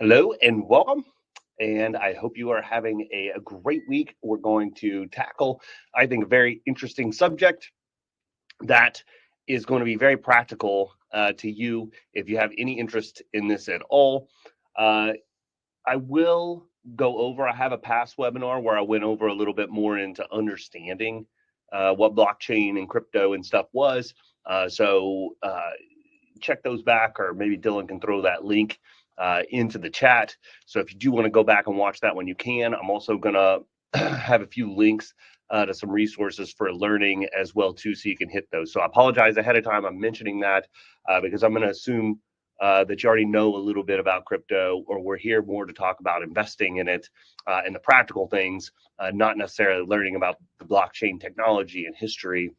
Hello and welcome. And I hope you are having a great week. We're going to tackle, I think, a very interesting subject that is going to be very practical to you if you have any interest in this at all. I will go over, I have a past webinar where I went over a little bit more into understanding what blockchain and crypto and stuff was. So check those back, or maybe Dylan can throw that link into the chat. So if you do want to go back and watch that one, you can. I'm also going to have a few links to some resources for learning as well too, so you can hit those. So I apologize ahead of time. I'm mentioning that because I'm going to assume that you already know a little bit about crypto, or we're here more to talk about investing in it and the practical things, not necessarily learning about the blockchain technology and history,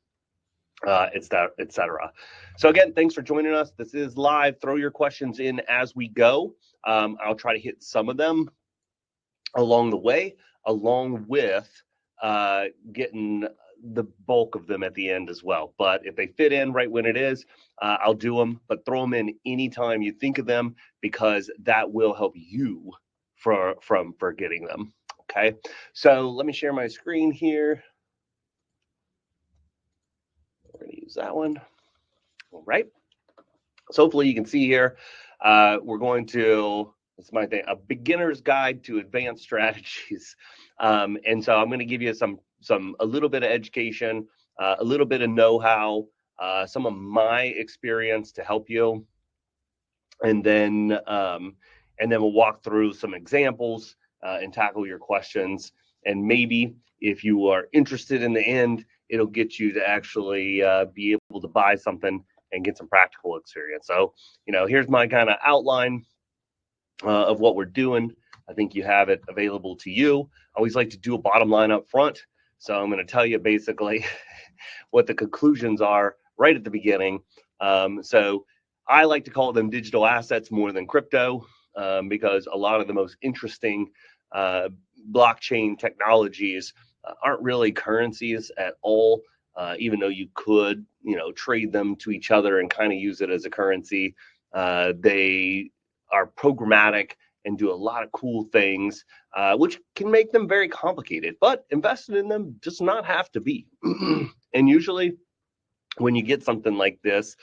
etc. So again, thanks for joining us. This is live. Throw your questions in as we go. I'll try to hit some of them along the way, along with getting the bulk of them at the end as well. But if they fit in right when it is, I'll do them, but throw them in anytime you think of them, because that will help you from forgetting them. Okay, so let me share my screen here. We're going to use that one. All right. So hopefully you can see here, we're going to, it's my thing, a beginner's guide to advanced strategies. And so I'm going to give you a little bit of education, a little bit of know-how, some of my experience to help you. And then we'll walk through some examples and tackle your questions. And maybe if you are interested in the end, it'll get you to actually be able to buy something and get some practical experience. So, here's my kind of outline of what we're doing. I think you have it available to you. I always like to do a bottom line up front. So I'm going to tell you basically what the conclusions are right at the beginning. So I like to call them digital assets more than crypto, because a lot of the most interesting blockchain technologies aren't really currencies at all, even though you could, trade them to each other and kind of use it as a currency. They are programmatic and do a lot of cool things, which can make them very complicated, but invested in them does not have to be. And usually when you get something like this,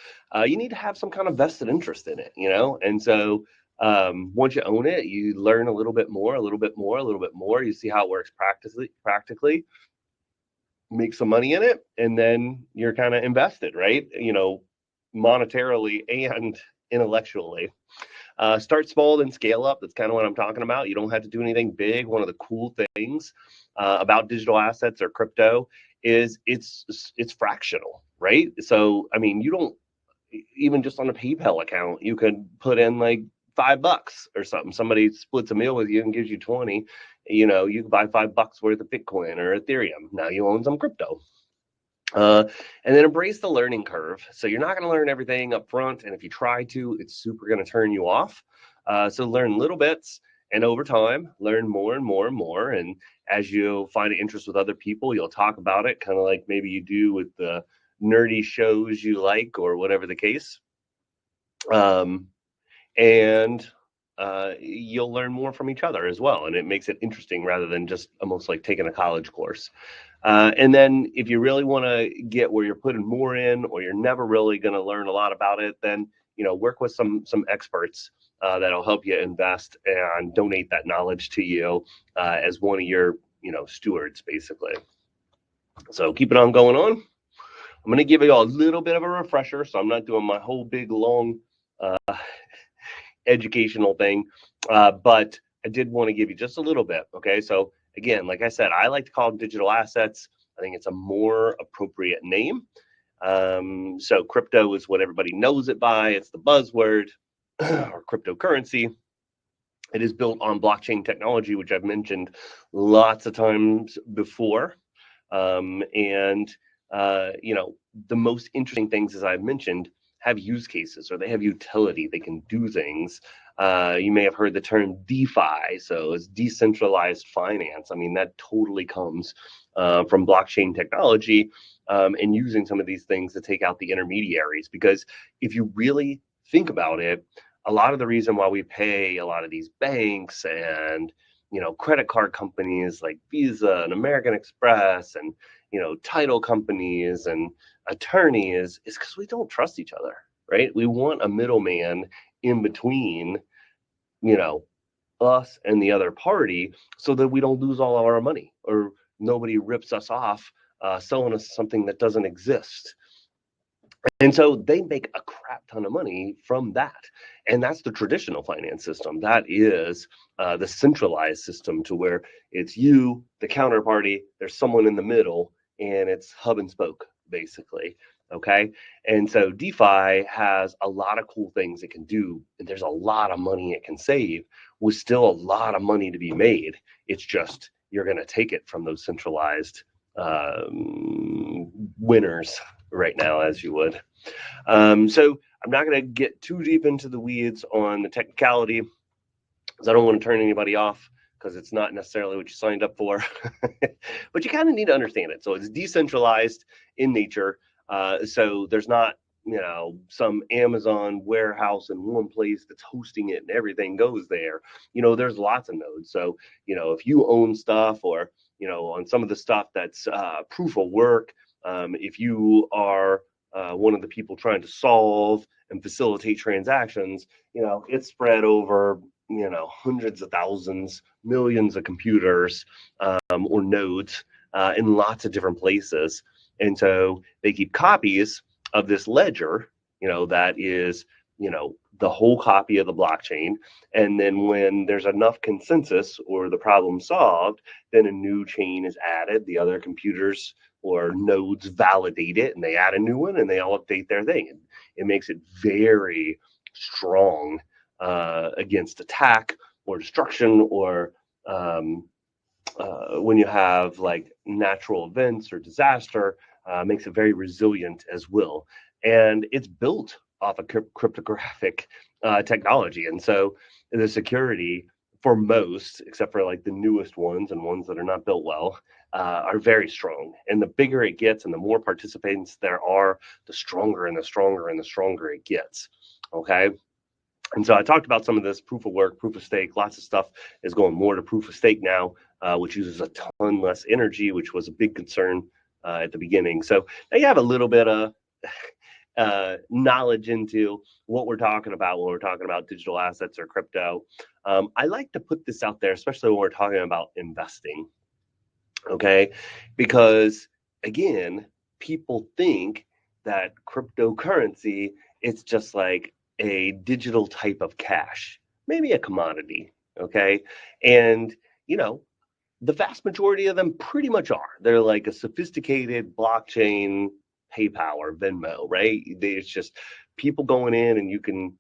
you need to have some kind of vested interest in it, and so once you own it, you learn a little bit more. You see how it works practically, make some money in it, and then you're kind of invested, right? Monetarily and intellectually. Start small, then scale up. That's kind of what I'm talking about. You don't have to do anything big. One of the cool things about digital assets or crypto is it's fractional, right? So, I mean, you don't, even just on a PayPal account, you could put in like $5 or something. Somebody splits a meal with you and gives you 20. You can buy $5 worth of Bitcoin or Ethereum. Now you own some crypto. And then embrace the learning curve. So you're not going to learn everything up front, and if you try to, it's super going to turn you off. So learn little bits, and over time, learn more and more and more. And as you find an interest with other people, you'll talk about it, kind of like maybe you do with the nerdy shows you like, or whatever the case. And you'll learn more from each other as well, and it makes it interesting rather than just almost like taking a college course. And then if you really want to get where you're putting more in, or you're never really going to learn a lot about it, then work with some experts that'll help you invest and donate that knowledge to you as one of your stewards, basically. So keep it on going on. I'm going to give you all a little bit of a refresher, so I'm not doing my whole big long educational thing, but I did want to give you just a little bit. Okay, so again, like I said, I like to call them digital assets. I think it's a more appropriate name. So crypto is what everybody knows it by. It's the buzzword, or cryptocurrency. It is built on blockchain technology, which I've mentioned lots of times before. The most interesting things, as I've mentioned, have use cases, or they have utility. They can do things. You may have heard the term DeFi, so it's decentralized finance. I mean, that totally comes from blockchain technology, and using some of these things to take out the intermediaries. Because if you really think about it, a lot of the reason why we pay a lot of these banks and, credit card companies like Visa and American Express and, title companies and attorneys is because we don't trust each other, right? We want a middleman in between, us and the other party so that we don't lose all of our money or nobody rips us off selling us something that doesn't exist. And so they make a crap ton of money from that. And that's the traditional finance system. That is the centralized system to where it's you, the counterparty, there's someone in the middle, and it's hub and spoke, basically. Okay. And so DeFi has a lot of cool things it can do. And there's a lot of money it can save with still a lot of money to be made. It's just you're going to take it from those centralized winners right now, as you would. So I'm not going to get too deep into the weeds on the technicality because I don't want to turn anybody off because it's not necessarily what you signed up for, but you kind of need to understand it. So it's decentralized in nature. So there's not, some Amazon warehouse in one place that's hosting it and everything goes there. There's lots of nodes. So, if you own stuff or, on some of the stuff that's proof of work, if you are one of the people trying to solve and facilitate transactions, it's spread over, hundreds of thousands, millions of computers or nodes in lots of different places. And so they keep copies of this ledger, that is, the whole copy of the blockchain. And then when there's enough consensus or the problem solved, then a new chain is added. The other computers or nodes validate it and they add a new one and they all update their thing. And it makes it very strong against attack or destruction or when you have like natural events or disaster, makes it very resilient as well. And it's built off of cryptographic technology. And so the security for most, except for like the newest ones and ones that are not built well, are very strong. And the bigger it gets and the more participants there are, the stronger and the stronger and the stronger it gets. Okay. And so I talked about some of this proof of work, proof of stake, lots of stuff is going more to proof of stake now, which uses a ton less energy, which was a big concern at the beginning. So now you have a little bit of knowledge into what we're talking about when we're talking about digital assets or crypto. I like to put this out there, especially when we're talking about investing. Okay, because again, people think that cryptocurrency, it's just like a digital type of cash, maybe a commodity. Okay, and the vast majority of them pretty much are. They're like a sophisticated blockchain, PayPal or Venmo, right? It's just people going in and you can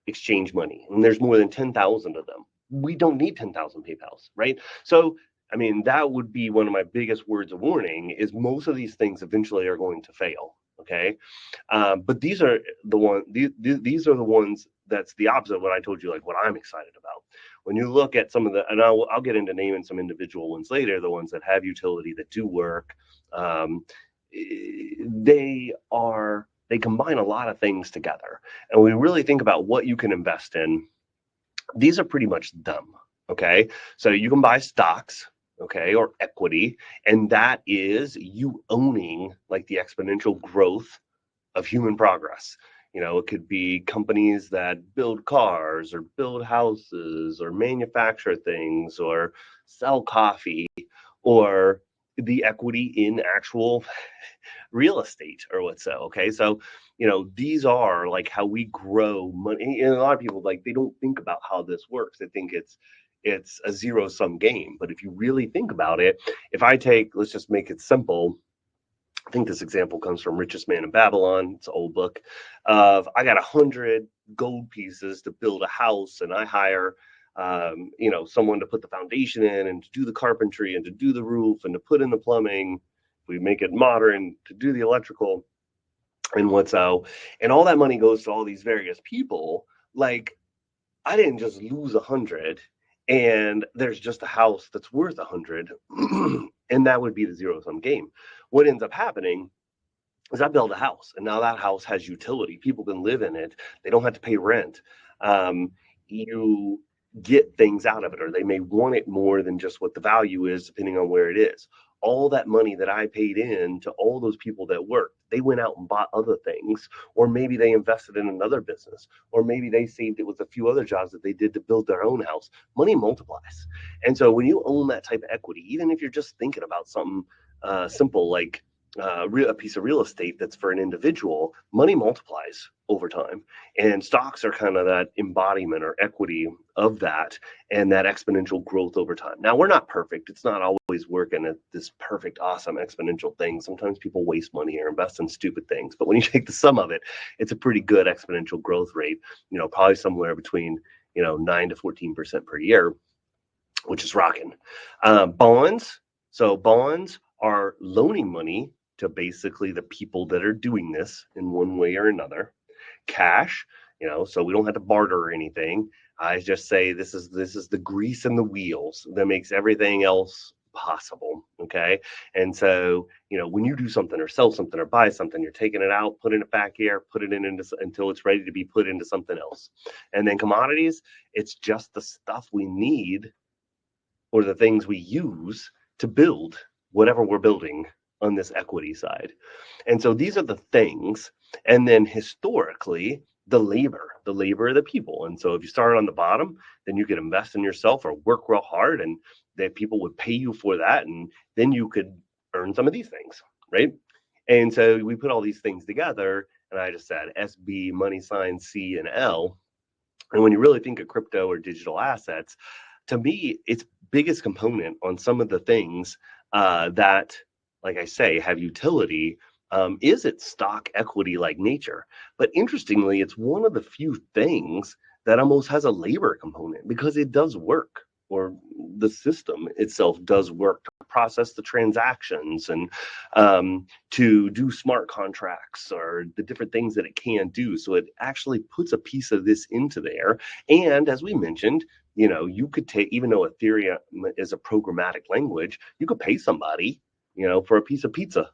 exchange money. And there's more than 10,000 of them. We don't need 10,000 PayPals, right? So, I mean, that would be one of my biggest words of warning is most of these things eventually are going to fail, okay? But these are the these are the ones that's the opposite of what I told you, like what I'm excited about. When you look at some of the, and I'll get into naming some individual ones later, the ones that have utility, that do work, they combine a lot of things together. And when we really think about what you can invest in, these are pretty much them, okay? So you can buy stocks, okay, or equity, and that is you owning like the exponential growth of human progress. It could be companies that build cars or build houses or manufacture things or sell coffee or the equity in actual real estate or what's so. Okay. So, these are like how we grow money. And a lot of people, like, they don't think about how this works. They think it's a zero sum game. But if you really think about it, if I take, let's just make it simple. I think this example comes from Richest Man in Babylon. It's an old book of I got 100 gold pieces to build a house, and I hire, someone to put the foundation in and to do the carpentry and to do the roof and to put in the plumbing. We make it modern to do the electrical and what's so. And all that money goes to all these various people. Like, I didn't just lose 100 and there's just a house that's worth 100 and that would be the zero sum game. What ends up happening is I build a house and now that house has utility. People can live in it. They don't have to pay rent. you get things out of it, or they may want it more than just what the value is, depending on where it is. All that money that I paid in to all those people that worked, they went out and bought other things, or maybe they invested in another business, or maybe they saved it with a few other jobs that they did to build their own house. Money multiplies. And so when you own that type of equity, even if you're just thinking about something simple like a piece of real estate that's for an individual, money multiplies over time. And stocks are kind of that embodiment or equity of that, and that exponential growth over time. Now, we're not perfect. It's not always working at this perfect, awesome exponential thing. Sometimes people waste money or invest in stupid things. But when you take the sum of it, it's a pretty good exponential growth rate, probably somewhere between, 9 to 14% per year, which is rocking. Bonds. So bonds are loaning money to basically the people that are doing this in one way or another. Cash, so we don't have to barter or anything. I just say this is the grease in the wheels that makes everything else possible. Okay. And so, when you do something or sell something or buy something, you're taking it out, putting it back here, putting it into until it's ready to be put into something else. And then commodities, it's just the stuff we need or the things we use to build whatever we're building on this equity side. And so these are the things. And then historically, the labor of the people. And so if you start on the bottom, then you could invest in yourself or work real hard, and that people would pay you for that. And then you could earn some of these things, right? And so we put all these things together, and I just said SB, money sign, C, and L. And when you really think of crypto or digital assets, to me, its biggest component on some of the things that, like I say, have utility is its stock equity like nature. But interestingly, it's one of the few things that almost has a labor component because it does work, or the system itself does work to process the transactions and to do smart contracts or the different things that it can do. So it actually puts a piece of this into there. And as we mentioned, you could take, even though Ethereum is a programmatic language, you could pay somebody, for a piece of pizza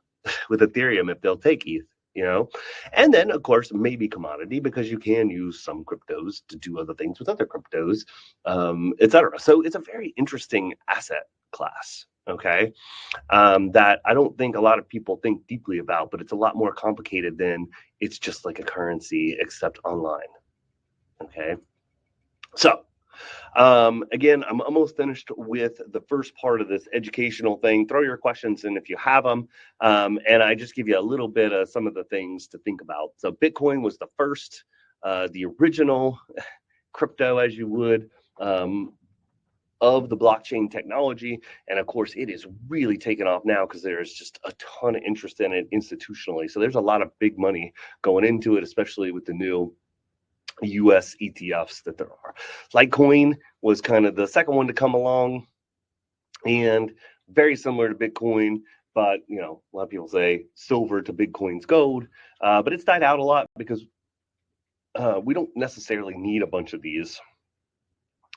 with Ethereum if they'll take ETH, and then of course maybe commodity, because you can use some cryptos to do other things with other cryptos, etc. So it's a very interesting asset class, okay, that I don't think a lot of people think deeply about, but it's a lot more complicated than it's just like a currency except online. Okay, so again, I'm almost finished with the first part of this educational thing. Throw your questions in if you have them. And I just give you a little bit of some of the things to think about. So Bitcoin was the first, the original crypto, as you would, of the blockchain technology. And of course, it is really taken off now because there's just a ton of interest in it institutionally. So there's a lot of big money going into it, especially with the new US ETFs that there are. Litecoin was kind of the second one to come along, and very similar to Bitcoin, but a lot of people say silver to Bitcoin's gold, but it's died out a lot because we don't necessarily need a bunch of these.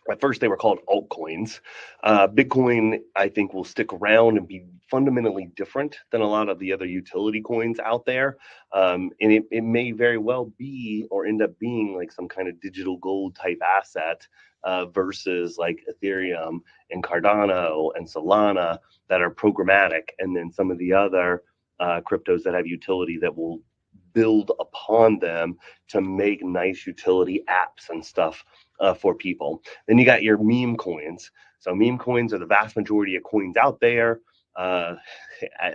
At first, they were called altcoins. Bitcoin, I think, will stick around and be fundamentally different than a lot of the other utility coins out there. And it may very well be or end up being like some kind of digital gold type asset versus like Ethereum and Cardano and Solana that are programmatic. And then some of the other cryptos that have utility that will build upon them to make nice utility apps and stuff for people. Then you got your meme coins. So meme coins are the vast majority of coins out there. A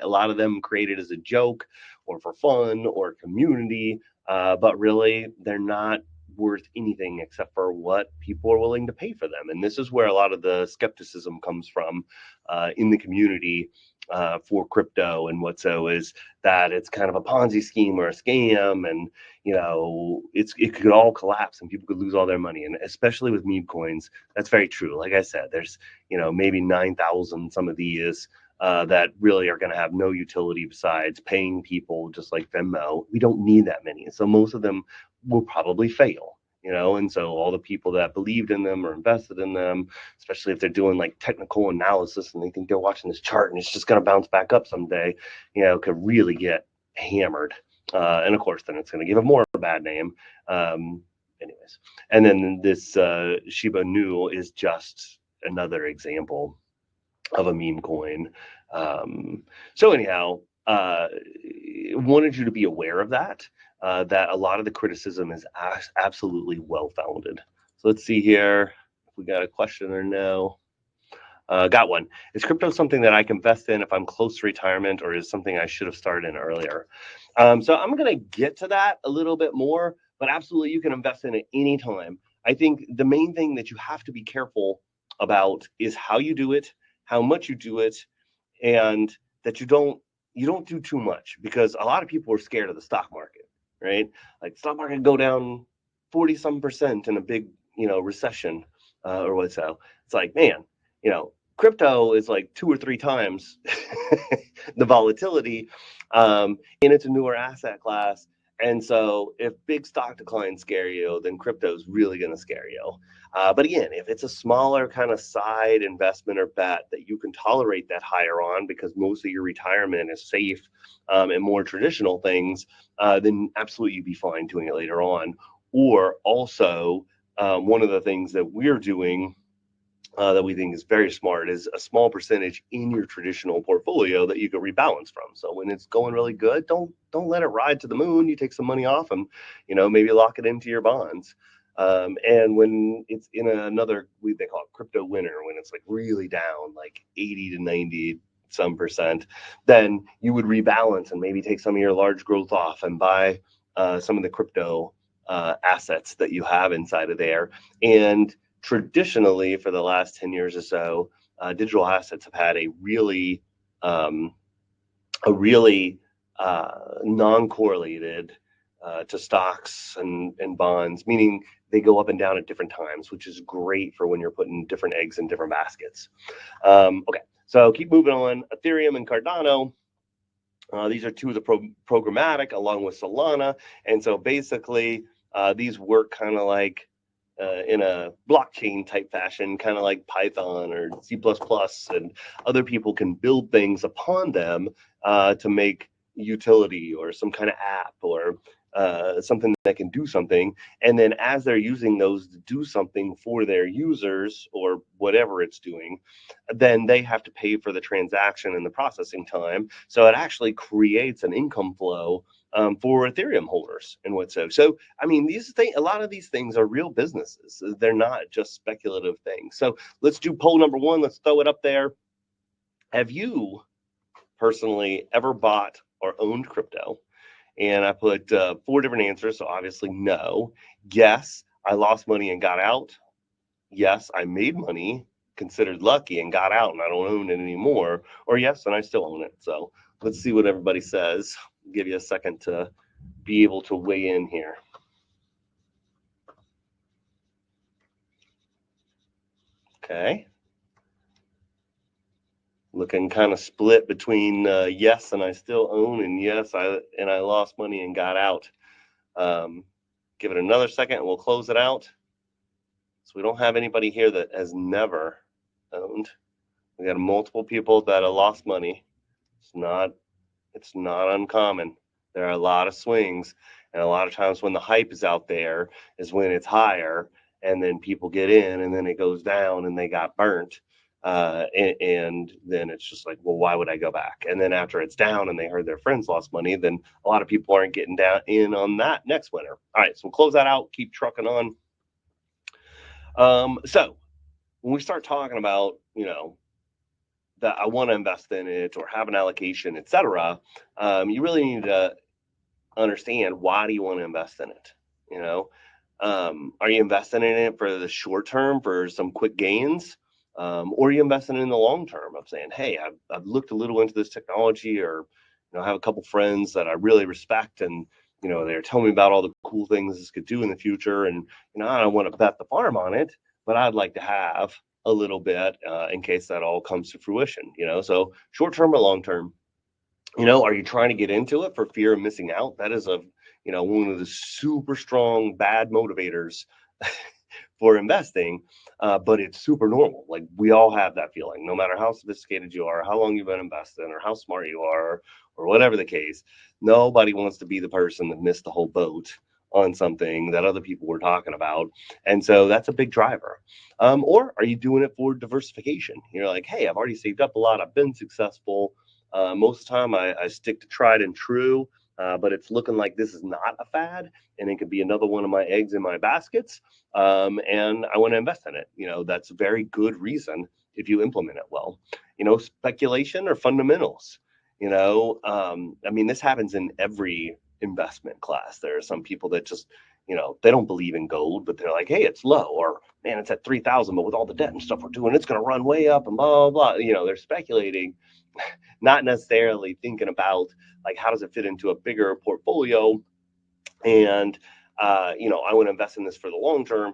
lot of them created as a joke or for fun or community, but really they're not worth anything except for what people are willing to pay for them. And this is where a lot of the skepticism comes from in the community for crypto and what so is that it's kind of a Ponzi scheme or a scam, and it could all collapse and people could lose all their money. And especially with meme coins, that's very true. Like I said, there's maybe 9,000 some of these that really are going to have no utility besides paying people, just like Venmo. We don't need that many, so most of them will probably fail. And so all the people that believed in them or invested in them, especially if they're doing like technical analysis and they think they're watching this chart and it's just going to bounce back up someday, could really get hammered. And of course, then it's going to give it more of a bad name. anyways, and then this Shiba Inu is just another example of a meme coin. So anyhow, wanted you to be aware of that, that a lot of the criticism is absolutely well-founded. So let's see here if we got a question or no. Got one. Is crypto something that I can invest in if I'm close to retirement, or is something I should have started in earlier? So I'm going to get to that a little bit more, but absolutely you can invest in it anytime. I think the main thing that you have to be careful about is how you do it, how much you do it, and that you don't do too much, because a lot of people are scared of the stock market, right? Like stock market go down 40% in a big, recession, or what so. It's like, man, crypto is like 2 or 3 times the volatility, and it's a newer asset class. And so if big stock declines scare you, then crypto is really going to scare you. But again, if it's a smaller kind of side investment or bet that you can tolerate that higher on because most of your retirement is safe, and more traditional things, then absolutely you'd be fine doing it later on. Or also, one of the things that we're doing that we think is very smart is a small percentage in your traditional portfolio that you can rebalance from. So when it's going really good, don't let it ride to the moon. You take some money off and maybe lock it into your bonds. And when it's in another, they call it crypto winter, when it's like really down like 80 to 90 some percent, then you would rebalance and maybe take some of your large growth off and buy some of the crypto assets that you have inside of there. And traditionally, for the last 10 years or so, digital assets have had a really non-correlated to stocks and bonds, meaning they go up and down at different times, which is great for when you're putting different eggs in different baskets. Okay, so keep moving on. Ethereum and Cardano. These are two of the programmatic along with Solana. And so basically, these work kind of like in a blockchain type fashion, kind of like Python or C++, and other people can build things upon them to make utility or some kind of app or something that can do something. And then as they're using those to do something for their users or whatever it's doing, then they have to pay for the transaction and the processing time. So it actually creates an income flow for Ethereum holders and what so. So, I mean, a lot of these things are real businesses. They're not just speculative things. So let's do poll number 1. Let's throw it up there. Have you personally ever bought or owned crypto? And I put 4 different answers. So obviously no. Yes, I lost money and got out. Yes, I made money, considered lucky, and got out and I don't own it anymore. Or yes, and I still own it. So let's see what everybody says. I'll give you a second to be able to weigh in here. Okay. Looking kind of split between yes, and I still own, and yes, I lost money and got out. Give it another second and we'll close it out. So we don't have anybody here that has never owned. We got multiple people that have lost money. It's not uncommon. There are a lot of swings, and a lot of times when the hype is out there is when it's higher, and then people get in, and then it goes down, and they got burnt. And then it's just like, well, why would I go back? And then after it's down and they heard their friends lost money, then a lot of people aren't getting down in on that next winter. All right, so we'll close that out, keep trucking on. So when we start talking about, that I want to invest in it or have an allocation, etc., you really need to understand, why do you want to invest in it? Are you investing in it for the short term for some quick gains? Or are you investing in the long term of saying, hey, I've looked a little into this technology, or I have a couple friends that I really respect, and they're telling me about all the cool things this could do in the future, and I don't want to bet the farm on it, but I'd like to have a little bit in case that all comes to fruition. So short term or long term. Are you trying to get into it for fear of missing out? That is one of the super strong bad motivators for investing, but it's super normal. Like, we all have that feeling, no matter how sophisticated you are, how long you've been investing, or how smart you are, or whatever the case. Nobody wants to be the person that missed the whole boat on something that other people were talking about. And so that's a big driver. Or are you doing it for diversification? You're like, hey, I've already saved up a lot. I've been successful. Most of the time I stick to tried and true, but it's looking like this is not a fad and it could be another one of my eggs in my baskets. And I want to invest in it. That's a very good reason if you implement it well. Speculation or fundamentals. This happens in every investment class. There are some people that just, they don't believe in gold, but they're like, hey, it's low, or man, it's at 3,000, but with all the debt and stuff we're doing, it's going to run way up and blah, blah, blah. They're speculating, not necessarily thinking about like, how does it fit into a bigger portfolio? And, I want to invest in this for the long term,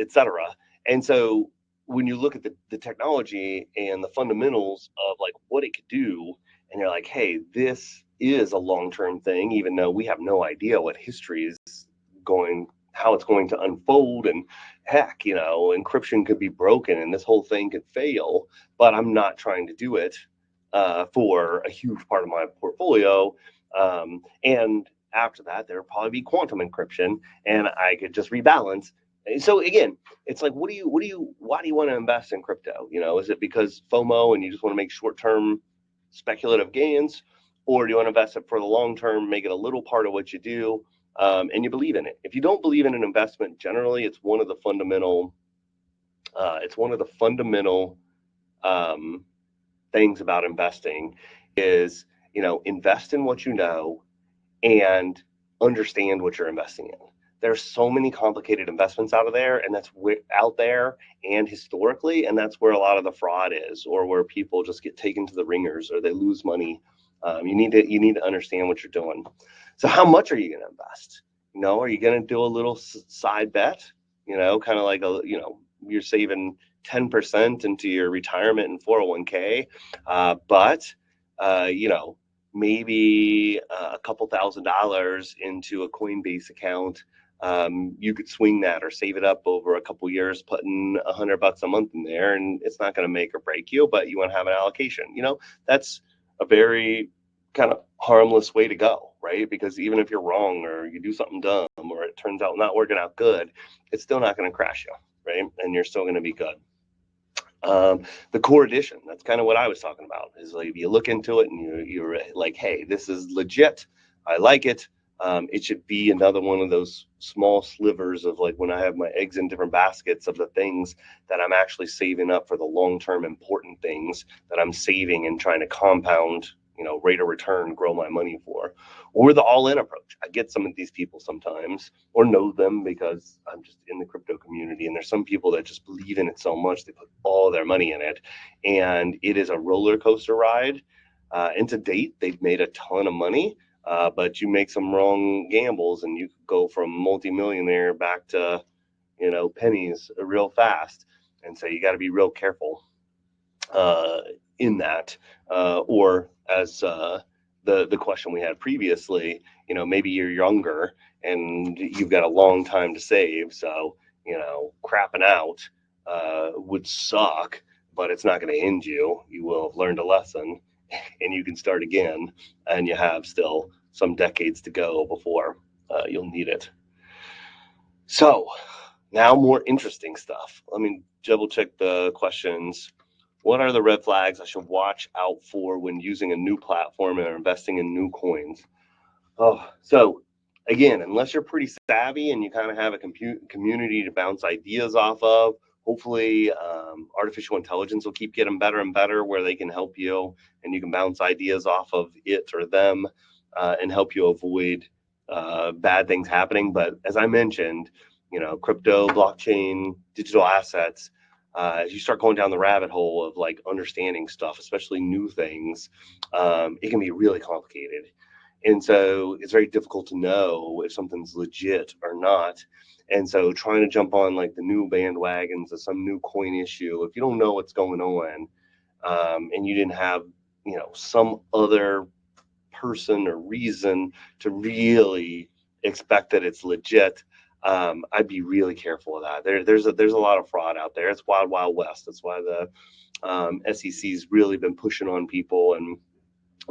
et cetera. And so when you look at the technology and the fundamentals of like what it could do, and you're like, hey, this is a long-term thing, even though we have no idea what history is going, how it's going to unfold, and heck, encryption could be broken and this whole thing could fail, but I'm not trying to do it for a huge part of my portfolio. And after that, there'll probably be quantum encryption and I could just rebalance. So again, it's like, why do you want to invest in crypto? Is it because FOMO and you just want to make short-term speculative gains, or do you want to invest it for the long term, make it a little part of what you do, and you believe in it? If you don't believe in an investment, generally, it's one of the fundamental things about investing is, invest in what you know and understand what you're investing in. There's so many complicated investments out there, and that's out there and historically, and that's where a lot of the fraud is, or where people just get taken to the ringers or they lose money. You need to understand what you're doing. So how much are you going to invest? Are you going to do a little side bet? Kind of like you're saving 10% into your retirement and 401k, but maybe a couple $1,000s into a Coinbase account. You could swing that or save it up over a couple years, putting $100 a month in there, and it's not going to make or break you, but you want to have an allocation. That's a very kind of harmless way to go, right? Because even if you're wrong or you do something dumb or it turns out not working out good, it's still not going to crash you, right? And you're still going to be good. The core edition, that's kind of what I was talking about, is like if you look into it and you're like, hey, this is legit, I like it. It should be another one of those small slivers of like when I have my eggs in different baskets of the things that I'm actually saving up for the long-term important things that I'm saving and trying to compound, rate of return, grow my money for. Or the all-in approach. I get some of these people sometimes, or know them because I'm just in the crypto community, and there's some people that just believe in it so much they put all their money in it, and it is a roller coaster ride. And to date, they've made a ton of money, but you make some wrong gambles, and you go from multimillionaire back to pennies real fast. And so you got to be real careful in that, or as the question we had previously, maybe you're younger and you've got a long time to save, so crapping out would suck, but it's not going to end you. You will have learned a lesson, and you can start again, and you have still some decades to go before you'll need it. So now more interesting stuff. Let me double check the questions. What are the red flags I should watch out for when using a new platform or investing in new coins? So again, unless you're pretty savvy and you kind of have a community to bounce ideas off of, hopefully artificial intelligence will keep getting better and better, where they can help you and you can bounce ideas off of it or them and help you avoid bad things happening. But as I mentioned, crypto, blockchain, digital assets, as you start going down the rabbit hole of like understanding stuff, especially new things, it can be really complicated. And so it's very difficult to know if something's legit or not. And so trying to jump on like the new bandwagons of some new coin issue, if you don't know what's going on, and you didn't have, some other person or reason to really expect that it's legit, I'd be really careful of that. There's a lot of fraud out there. It's wild, wild west. That's why the SEC's really been pushing on people, and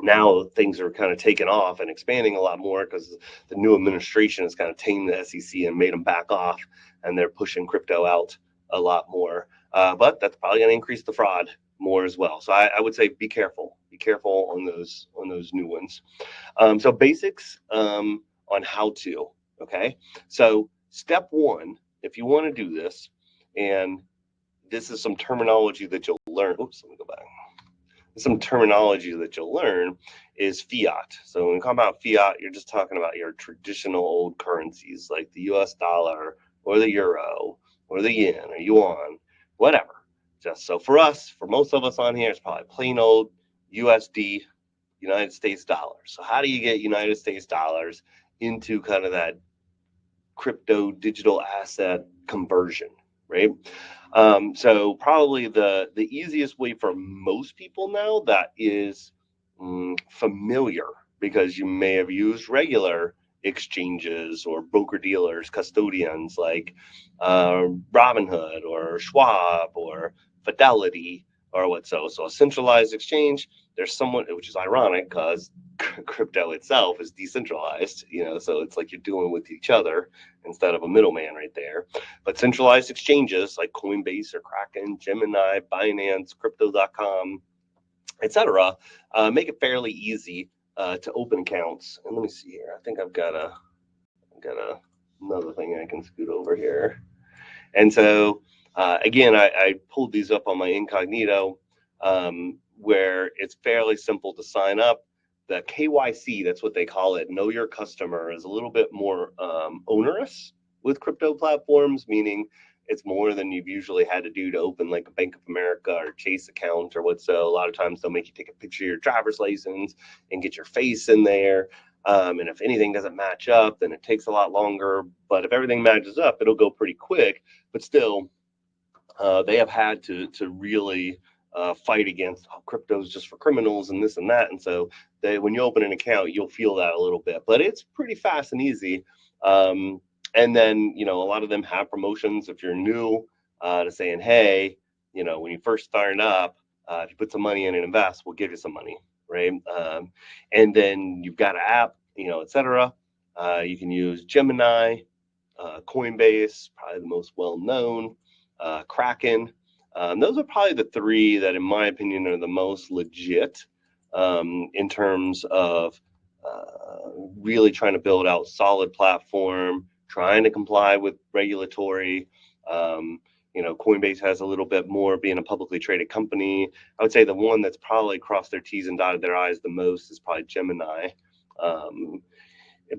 now things are kind of taking off and expanding a lot more because the new administration has kind of tamed the SEC and made them back off, and they're pushing crypto out a lot more. But that's probably going to increase the fraud more as well. So I would say be careful on those new ones. So basics on how to. Okay, so step one, if you want to do this, and this is some terminology that you'll learn. Oops, let me go back. Some terminology that you'll learn is fiat. So when we talk about fiat, you're just talking about your traditional old currencies like the US dollar or the euro or the yen or yuan, whatever. Just so for us, for most of us on here, it's probably plain old USD, United States dollars. So how do you get United States dollars into kind of that crypto digital asset conversion, right? So probably the easiest way for most people now that is familiar, because you may have used regular exchanges or broker dealers, custodians like Robinhood or Schwab or Fidelity or what. So a centralized exchange, there's someone, which is ironic because crypto itself is decentralized, so it's like you're doing with each other instead of a middleman right there. But centralized exchanges like Coinbase or Kraken, Gemini, Binance, Crypto.com, etc., make it fairly easy to open accounts. And let me see here. I think I've got another thing I can scoot over here. And so again, I pulled these up on my incognito, where it's fairly simple to sign up. The KYC, that's what they call it, know your customer, is a little bit more onerous with crypto platforms, meaning it's more than you've usually had to do to open like a Bank of America or Chase account or what. So a lot of times they'll make you take a picture of your driver's license and get your face in there. And if anything doesn't match up, then it takes a lot longer. But if everything matches up, it'll go pretty quick. But still, they have had to really fight against crypto's just for criminals and this and that. And so when you open an account, you'll feel that a little bit, but it's pretty fast and easy. And then, a lot of them have promotions if you're new to saying, hey, when you first start up, if you put some money in and invest, we'll give you some money, right? And then you've got an app, etc. You can use Gemini, Coinbase, probably the most well-known, Kraken. Those are probably the three that, in my opinion, are the most legit in terms of really trying to build out solid platform, trying to comply with regulatory. Coinbase has a little bit more, being a publicly traded company. I would say the one that's probably crossed their T's and dotted their I's the most is probably Gemini.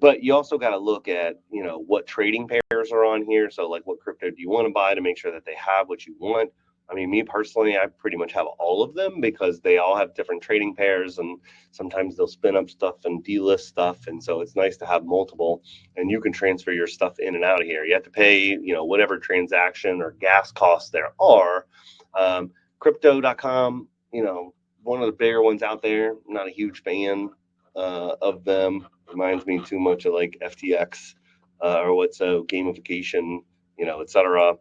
But you also got to look at, what trading pairs are on here. So like, what crypto do you want to buy to make sure that they have what you want? I mean, me personally, I pretty much have all of them because they all have different trading pairs, and sometimes they'll spin up stuff and delist stuff. And so it's nice to have multiple, and you can transfer your stuff in and out of here. You have to pay, whatever transaction or gas costs there are. Crypto.com, one of the bigger ones out there. I'm not a huge fan of them. Reminds me too much of like FTX or what's gamification, etc.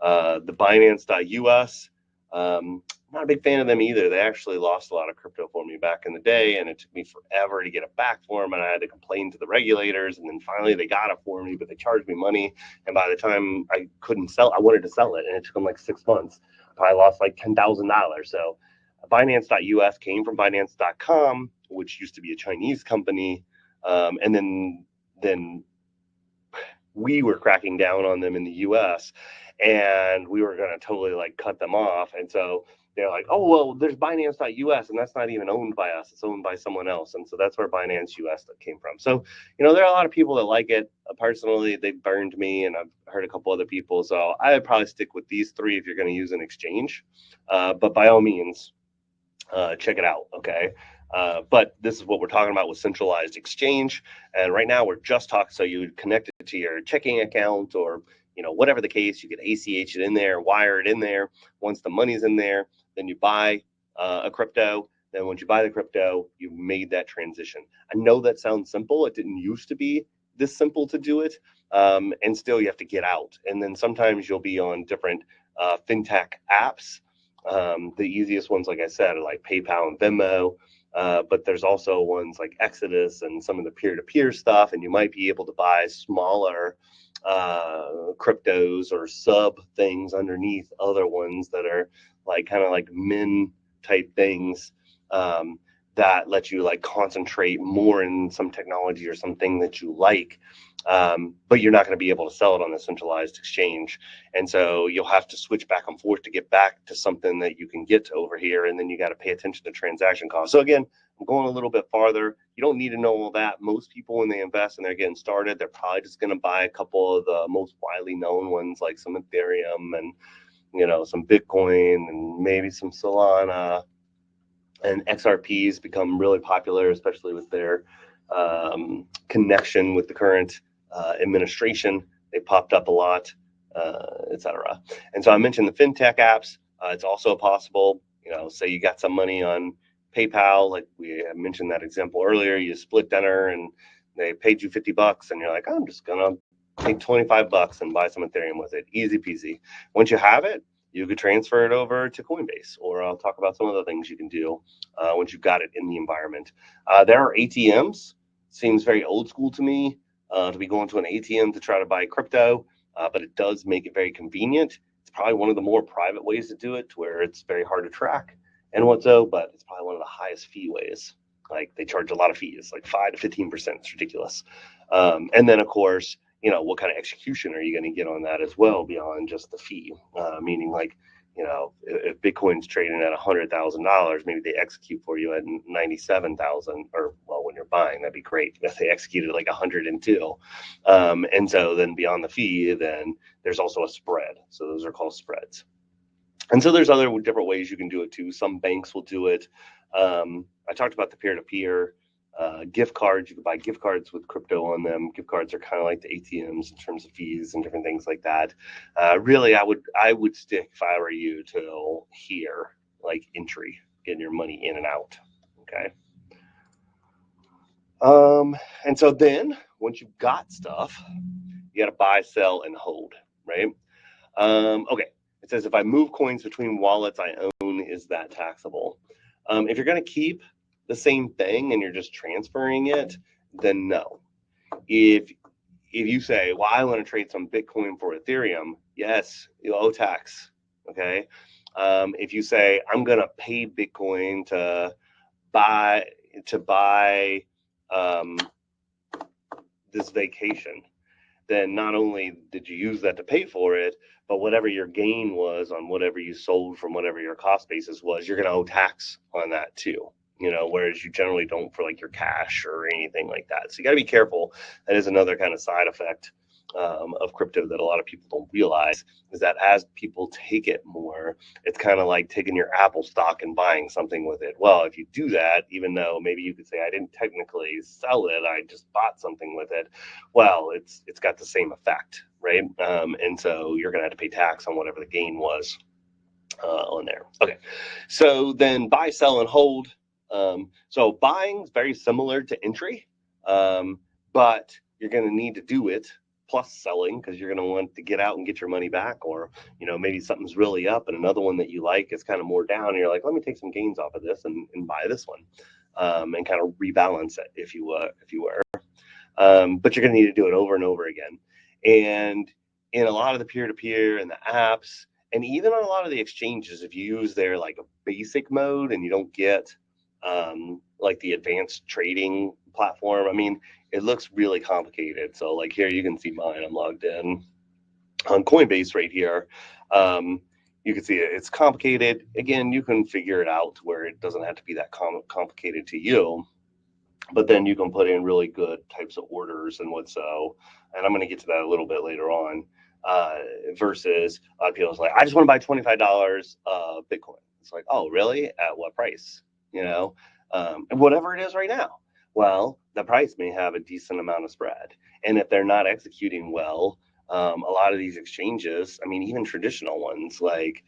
The Binance.us, not a big fan of them either. They actually lost a lot of crypto for me back in the day, and it took me forever to get it back for them, and I had to complain to the regulators, and then finally they got it for me, but they charged me money, and by the time I wanted to sell it, and it took them like 6 months. I lost like $10,000. So Binance.us came from Binance.com, which used to be a Chinese company, and then we were cracking down on them in the U.S. and we were going to totally like cut them off. And so they're like, oh, well, there's Binance.us, and that's not even owned by us. It's owned by someone else. And so that's where Binance US came from. So, there are a lot of people that like it. Personally, they burned me, and I've heard a couple other people. So I would probably stick with these three if you're going to use an exchange. But by all means, check it out. Okay. But this is what we're talking about with centralized exchange. And right now we're just talking, so you would connect it to your checking account or, whatever the case, you could ACH it in there, wire it in there. Once the money's in there, then you buy a crypto. Then once you buy the crypto, you've made that transition. I know that sounds simple. It didn't used to be this simple to do it. And still you have to get out. And then sometimes you'll be on different fintech apps. The easiest ones, like I said, are like PayPal and Venmo. But there's also ones like Exodus and some of the peer-to-peer stuff, and you might be able to buy smaller cryptos or sub things underneath other ones that are like kind of like min type things, that let you like concentrate more in some technology or something that you like, but you're not going to be able to sell it on a centralized exchange. And so you'll have to switch back and forth to get back to something that you can get to over here. And then you got to pay attention to transaction costs. So again, I'm going a little bit farther. You don't need to know all that. Most people, when they invest and they're getting started, they're probably just going to buy a couple of the most widely known ones, like some Ethereum and, some Bitcoin and maybe some Solana. And XRPs become really popular, especially with their connection with the current administration. They popped up a lot, etc. And so I mentioned the fintech apps. It's also possible, say you got some money on PayPal, like we mentioned that example earlier. You split dinner and they paid you $50, and you're like, I'm just gonna take $25 and buy some Ethereum with it. Easy peasy. Once you have it, you could transfer it over to Coinbase, or I'll talk about some of the things you can do once you've got it in the environment. There are ATMs. Seems very old school to me to be going to an ATM to try to buy crypto, but it does make it very convenient. It's probably one of the more private ways to do it, to where it's very hard to track and but it's probably one of the highest fee ways. Like they charge a lot of fees, like 5 to 15%. It's ridiculous. And then, of course, what kind of execution are you going to get on that as well beyond just the fee? Meaning like, if Bitcoin's trading at $100,000, maybe they execute for you at 97,000, or well, when you're buying, that'd be great if they executed like 102. And so then beyond the fee, then there's also a spread. So those are called spreads. And so there's other different ways you can do it too. Some banks will do it. I talked about the peer-to-peer. Gift cards, you can buy gift cards with crypto on them. Gift cards are kind of like the ATMs in terms of fees and different things like that. Really, I would stick, if I were you, to here, like entry, getting your money in and out. Okay. And so then once you've got stuff, you got to buy, sell, and hold, right? Okay. It says, if I move coins between wallets I own, is that taxable? If you're going to keep the same thing and you're just transferring it, then no. If you say, well, I want to trade some Bitcoin for Ethereum, yes, you owe tax. Okay. If you say, I'm going to pay Bitcoin to buy this vacation, then not only did you use that to pay for it, but whatever your gain was on whatever you sold from whatever your cost basis was, you're going to owe tax on that too. Whereas you generally don't for like your cash or anything like that. So you got to be careful. That is another kind of side effect of crypto that a lot of people don't realize, is that as people take it more, it's kind of like taking your Apple stock and buying something with it. Well, if you do that, even though maybe you could say, I didn't technically sell it, I just bought something with it. Well, it's got the same effect, right? And so you're going to have to pay tax on whatever the gain was on there. Okay. So then buy, sell, and hold. So buying is very similar to entry, but you're going to need to do it plus selling, because you're going to want to get out and get your money back, or maybe something's really up and another one that you like is kind of more down, and you're like, let me take some gains off of this and buy this one, and kind of rebalance it if you were. But you're going to need to do it over and over again. And in a lot of the peer-to-peer and the apps, and even on a lot of the exchanges, if you use their like a basic mode and you don't get like the advanced trading platform, I mean, it looks really complicated. So like here, you can see mine. I'm logged in on Coinbase right here. You can see it's complicated. Again, you can figure it out to where it doesn't have to be that complicated to you. But then you can put in really good types of orders and and I'm going to get to that a little bit later on. Versus people's like, I just want to buy $25 of Bitcoin. It's like, oh, really? At what price? And whatever it is right now. Well, the price may have a decent amount of spread. And if they're not executing well, a lot of these exchanges, I mean, even traditional ones like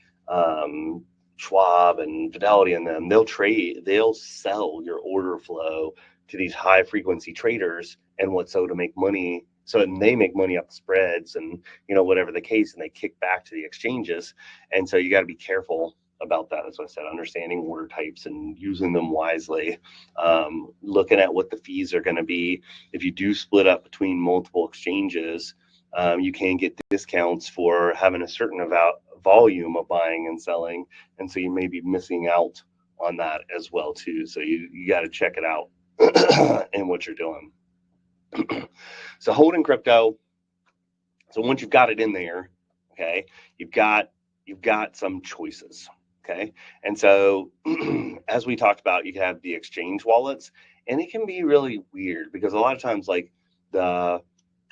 Schwab and Fidelity and them, they'll sell your order flow to these high frequency traders and to make money. So they make money off the spreads and, whatever the case, and they kick back to the exchanges. And so you got to be careful about that. As I said, understanding order types and using them wisely, looking at what the fees are going to be. If you do split up between multiple exchanges, you can get discounts for having a certain volume of buying and selling, and so you may be missing out on that as well too. So you got to check it out in what you're doing. So holding crypto. So once you've got it in there, okay, you've got some choices, okay. And so as we talked about, you can have the exchange wallets, and it can be really weird because a lot of times, like the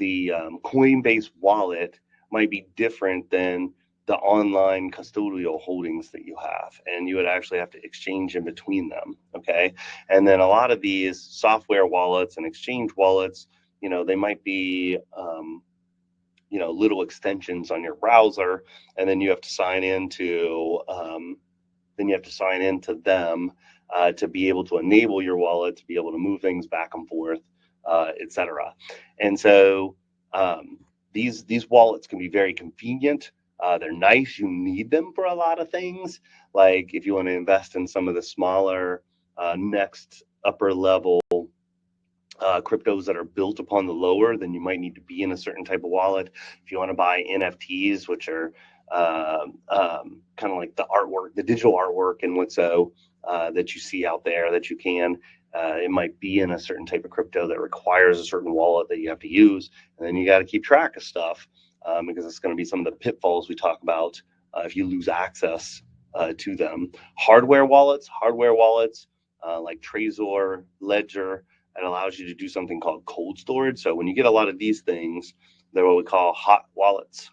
Coinbase wallet might be different than the online custodial holdings that you have, and you would actually have to exchange in between them, okay. And then a lot of these software wallets and exchange wallets, they might be little extensions on your browser, and then you have to sign into them to be able to enable your wallet to be able to move things back and forth, etc. And so these wallets can be very convenient. They're nice. You need them for a lot of things. Like if you want to invest in some of the smaller next upper level cryptos that are built upon the lower, then you might need to be in a certain type of wallet. If you want to buy NFTs, which are kind of like the artwork, the digital artwork, and what's so that you see out there that you can, it might be in a certain type of crypto that requires a certain wallet that you have to use, and then you got to keep track of stuff because it's going to be some of the pitfalls we talk about if you lose access to them. Hardware wallets like Trezor, Ledger. It allows you to do something called cold storage. So when you get a lot of these things, they're what we call hot wallets.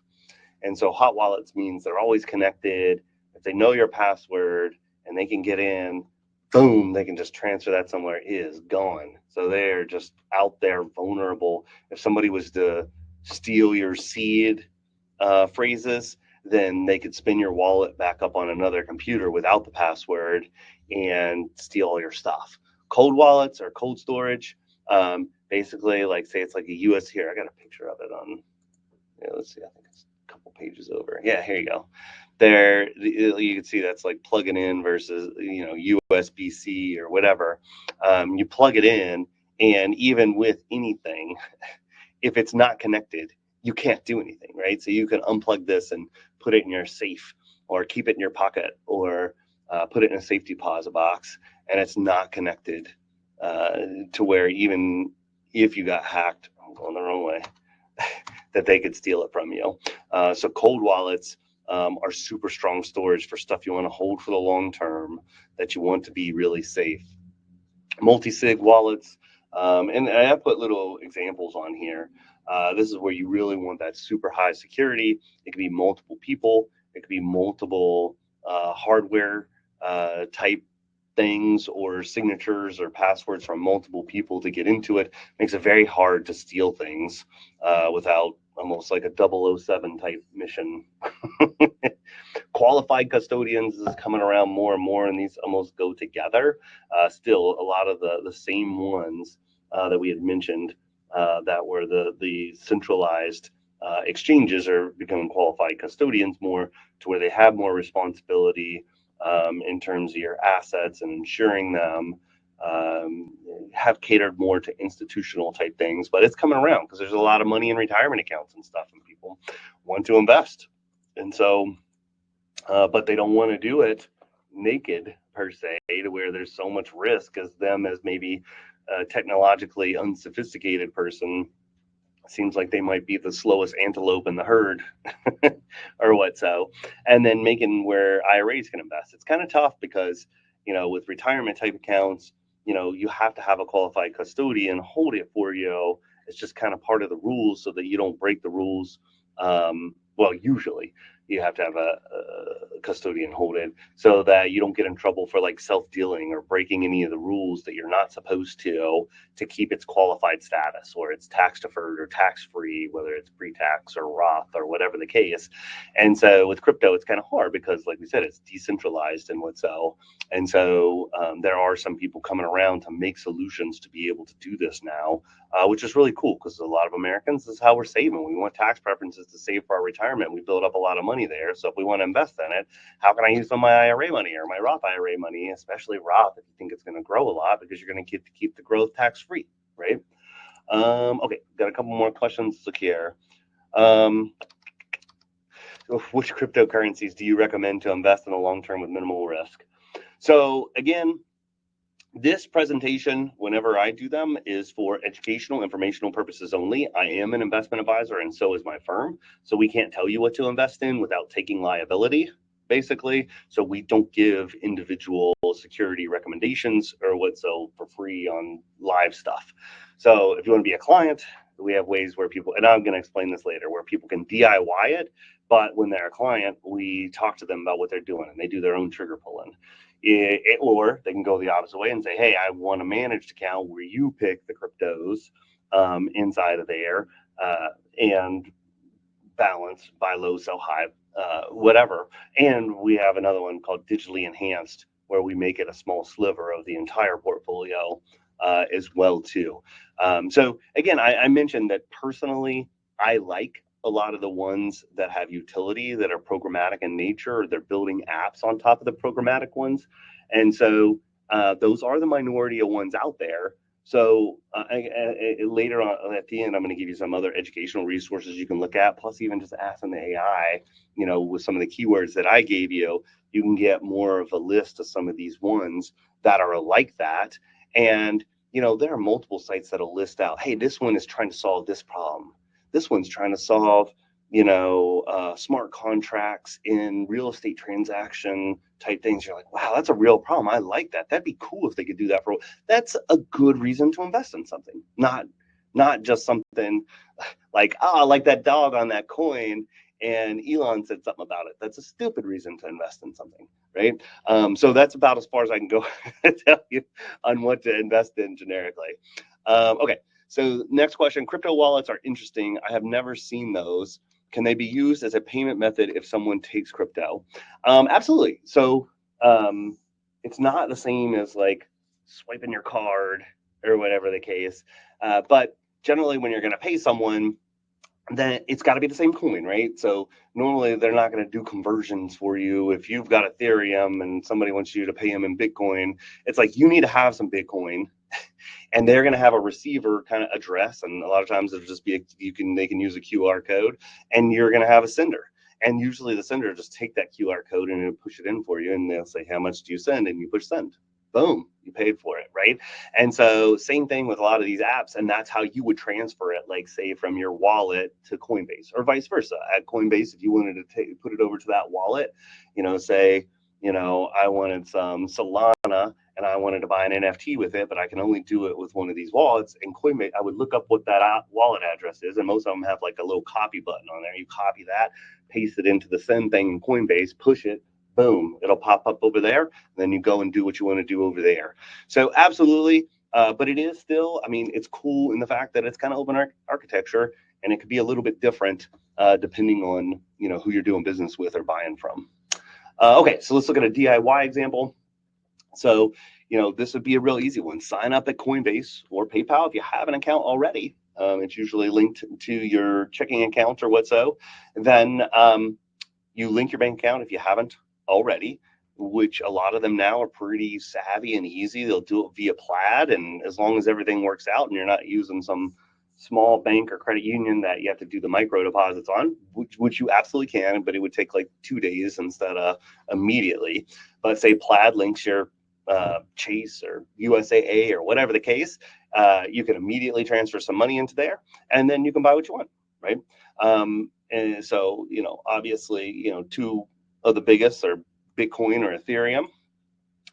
And so hot wallets means they're always connected. If they know your password and they can get in, boom, they can just transfer that somewhere. It is gone. So they're just out there vulnerable. If somebody was to steal your seed phrases, then they could spin your wallet back up on another computer without the password and steal all your stuff. Cold wallets or cold storage, basically, like say it's like a US here. I got a picture of it on, let's see, I think it's a couple pages over. Yeah, here you go. There, you can see that's like plugging in versus, USB-C or whatever. You plug it in, and even with anything, if it's not connected, you can't do anything, right? So you can unplug this and put it in your safe, or keep it in your pocket, or put it in a safe deposit box, and it's not connected to where even if you got hacked, I'm going the wrong way, that they could steal it from you. So cold wallets are super strong storage for stuff you want to hold for the long term, that you want to be really safe. Multi-sig wallets, and I put little examples on here. This is where you really want that super high security. It could be multiple people. It could be multiple hardware type things, or signatures or passwords from multiple people to get into it. Makes it very hard to steal things without almost like a 007 type mission. Qualified custodians is coming around more and more, and these almost go together. Still, a lot of the same ones that we had mentioned that were the centralized exchanges are becoming qualified custodians more, to where they have more responsibility in terms of your assets and ensuring them, have catered more to institutional type things. But it's coming around because there's a lot of money in retirement accounts and stuff, and people want to invest. And so, but they don't want to do it naked per se, to where there's so much risk as them as maybe a technologically unsophisticated person. Seems like they might be the slowest antelope in the herd or what so. And then making where IRAs can invest. It's kind of tough because, with retirement type accounts, you have to have a qualified custodian hold it for you. It's just kind of part of the rules so that you don't break the rules. Well, usually you have to have a custodian hold it so that you don't get in trouble for like self-dealing or breaking any of the rules that you're not supposed to keep its qualified status, or it's tax deferred or tax free, whether it's pre-tax or Roth or whatever the case. And so with crypto, it's kind of hard because, like we said, it's decentralized and what's so. And so there are some people coming around to make solutions to be able to do this now, which is really cool because a lot of Americans, this is how we're saving. We want tax preferences to save for our retirement. We build up a lot of money there. So if we want to invest in it, How can I use some of my IRA money or my Roth IRA money, especially Roth if you think it's going to grow a lot, because you're going to get to keep the growth tax free, right? Okay, got a couple more questions. Look here. Which cryptocurrencies do you recommend to invest in the long term with minimal risk? So again, this presentation, whenever I do them, is for educational, informational purposes only. I am an investment advisor, and so is my firm. So we can't tell you what to invest in without taking liability, basically. So we don't give individual security recommendations or what so for free on live stuff. So if you want to be a client, we have ways where people, and I'm going to explain this later, where people can DIY it. But when they're a client, we talk to them about what they're doing, and they do their own trigger pulling. Or they can go the opposite way and say, hey, I want a managed account where you pick the cryptos inside of there and balance, buy low, sell high, whatever. And we have another one called digitally enhanced, where we make it a small sliver of the entire portfolio as well too. So again, I mentioned that personally, I like a lot of the ones that have utility, that are programmatic in nature, or they're building apps on top of the programmatic ones. And so those are the minority of ones out there. So later on at the end, I'm going to give you some other educational resources you can look at, plus even just asking the AI, with some of the keywords that I gave you, you can get more of a list of some of these ones that are like that. And, there are multiple sites that'll list out, hey, this one is trying to solve this problem. This one's trying to solve, smart contracts in real estate transaction type things. You're like, wow, that's a real problem. I like that. That'd be cool if they could do that for. That's a good reason to invest in something, not just something like, I like that dog on that coin, and Elon said something about it. That's a stupid reason to invest in something, right? So that's about as far as I can go tell you on what to invest in generically. Okay. So next question, crypto wallets are interesting. I have never seen those. Can they be used as a payment method if someone takes crypto? Absolutely. So it's not the same as like swiping your card or whatever the case. But generally when you're going to pay someone, then it's got to be the same coin, right? So normally they're not going to do conversions for you. If you've got Ethereum and somebody wants you to pay them in Bitcoin, it's like you need to have some Bitcoin. And they're going to have a receiver kind of address, and a lot of times it'll just be they can use a QR code, and you're going to have a sender. And usually the sender will just take that QR code and it'll push it in for you, and they'll say, how much do you send? And you push send. Boom, you paid for it, right? And so same thing with a lot of these apps, and that's how you would transfer it, like say from your wallet to Coinbase, or vice versa. At Coinbase, if you wanted to put it over to that wallet, say, I wanted some Solana and I wanted to buy an NFT with it, but I can only do it with one of these wallets. And Coinbase, I would look up what that wallet address is, and most of them have like a little copy button on there. You copy that, paste it into the send thing in Coinbase, push it, boom, it'll pop up over there. And then you go and do what you want to do over there. So absolutely, but it is still, it's cool in the fact that it's kind of open architecture, and it could be a little bit different depending on who you're doing business with or buying from. Okay, so let's look at a DIY example. So, this would be a real easy one. Sign up at Coinbase or PayPal if you have an account already. It's usually linked to your checking account or what so. Then you link your bank account if you haven't already, which a lot of them now are pretty savvy and easy. They'll do it via Plaid, and as long as everything works out and you're not using some small bank or credit union that you have to do the micro deposits on, which you absolutely can, but it would take like 2 days instead of immediately. But say Plaid links your Chase or USAA or whatever the case, you can immediately transfer some money into there, and then you can buy what you want, right? And so, obviously, two of the biggest are Bitcoin or Ethereum,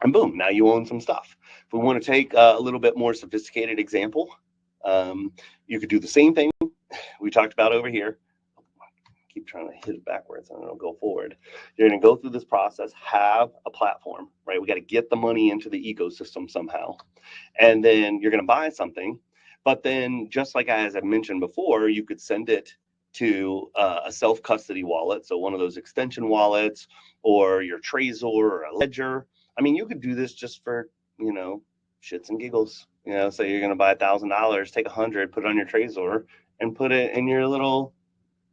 and boom, now you own some stuff. If we want to take a little bit more sophisticated example, you could do the same thing we talked about over here. Keep trying to hit it backwards and it'll go forward. You're going to go through this process, have a platform, right? We got to get the money into the ecosystem somehow. And then you're going to buy something. But then just like as I mentioned before, you could send it to a self-custody wallet. So one of those extension wallets, or your Trezor or a Ledger. You could do this just for, shits and giggles. Say you're going to buy $1,000, take 100, put it on your Trezor and put it in your little